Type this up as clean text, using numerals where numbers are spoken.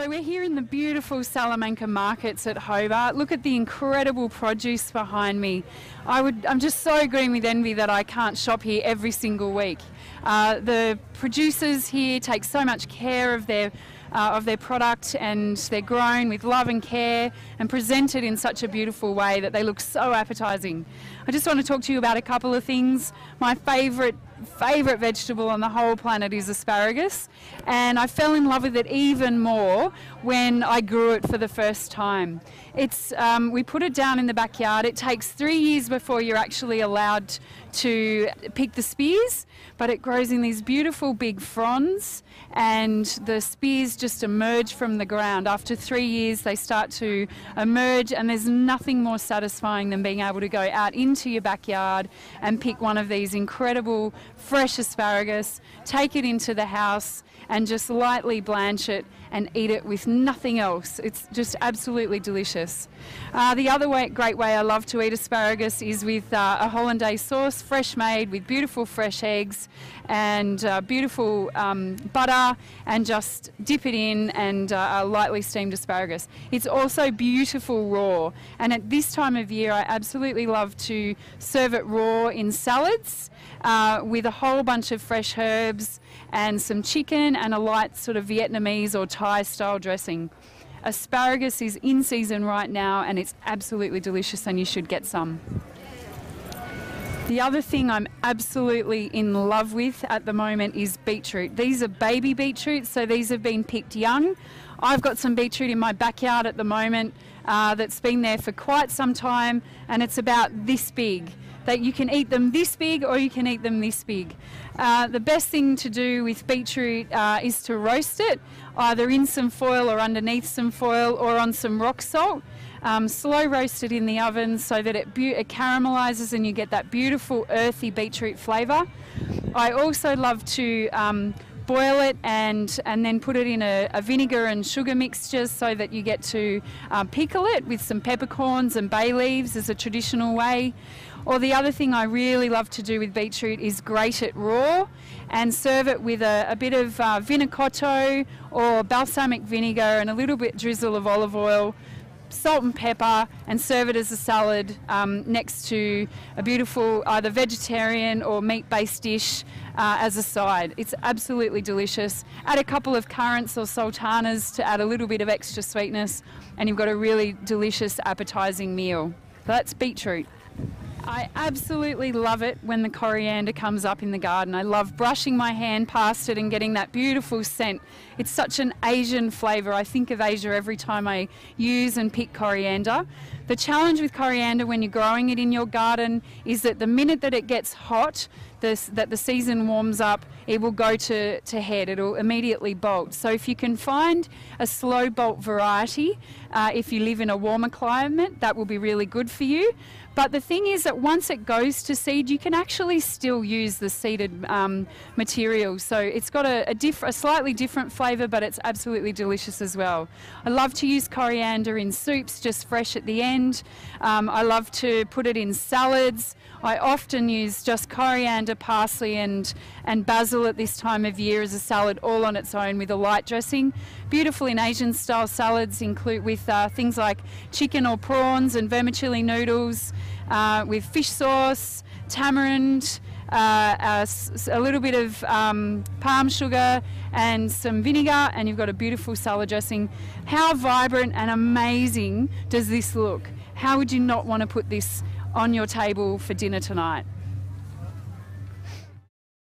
So we're here in the beautiful Salamanca Markets at Hobart. Look at the incredible produce behind me. I'm just so green with envy that I can't shop here every single week. The producers here take so much care of their product, and they're grown with love and care and presented in such a beautiful way that they look so appetising. I just want to talk to you about a couple of things. My favourite vegetable on the whole planet is asparagus, and I fell in love with it even more when I grew it for the first time. We put it down in the backyard. It takes 3 years before you're actually allowed to pick the spears, but it grows in these beautiful big fronds, and the spears just emerge from the ground. After 3 years they start to emerge, and there's nothing more satisfying than being able to go out into your backyard and pick one of these incredible fresh asparagus, take it into the house and just lightly blanch it and eat it with nothing else. It's just absolutely delicious. The other great way I love to eat asparagus is with a hollandaise sauce, fresh made with beautiful fresh eggs and beautiful butter, and just dip it in and a lightly steamed asparagus. It's also beautiful raw, and at this time of year I absolutely love to serve it raw in salads with a whole bunch of fresh herbs and some chicken and a light sort of Vietnamese or Thai style dressing. Asparagus is in season right now, and it's absolutely delicious, and you should get some. The other thing I'm absolutely in love with at the moment is beetroot. These are baby beetroots, so these have been picked young. I've got some beetroot in my backyard at the moment that's been there for quite some time, and it's about this big. That you can eat them this big or you can eat them this big. The best thing to do with beetroot is to roast it, either in some foil or underneath some foil or on some rock salt. Slow roast it in the oven so that it caramelizes and you get that beautiful earthy beetroot flavour. I also love to boil it and then put it in a vinegar and sugar mixture so that you get to pickle it with some peppercorns and bay leaves as a traditional way. Or the other thing I really love to do with beetroot is grate it raw and serve it with a bit of vinacotto or balsamic vinegar and a little bit drizzle of olive oil, salt and pepper, and serve it as a salad next to a beautiful either vegetarian or meat-based dish as a side. It's absolutely delicious. Add a couple of currants or sultanas to add a little bit of extra sweetness, and you've got a really delicious appetising meal. So that's beetroot. I absolutely love it when the coriander comes up in the garden. I love brushing my hand past it and getting that beautiful scent. It's such an Asian flavour. I think of Asia every time I use and pick coriander. The challenge with coriander when you're growing it in your garden is that the minute that it gets hot, that the season warms up, it will go to head. It'll immediately bolt. So if you can find a slow bolt variety, if you live in a warmer climate, that will be really good for you. But the thing is that once it goes to seed, you can actually still use the seeded material. So it's got a slightly different flavour, but it's absolutely delicious as well. I love to use coriander in soups, just fresh at the end. I love to put it in salads. I often use just coriander, parsley and basil at this time of year as a salad all on its own with a light dressing. Beautiful in Asian style salads include with things like chicken or prawns and vermicelli noodles, with fish sauce, tamarind, a little bit of palm sugar and some vinegar, and you've got a beautiful salad dressing. How vibrant and amazing does this look? How would you not want to put this on your table for dinner tonight?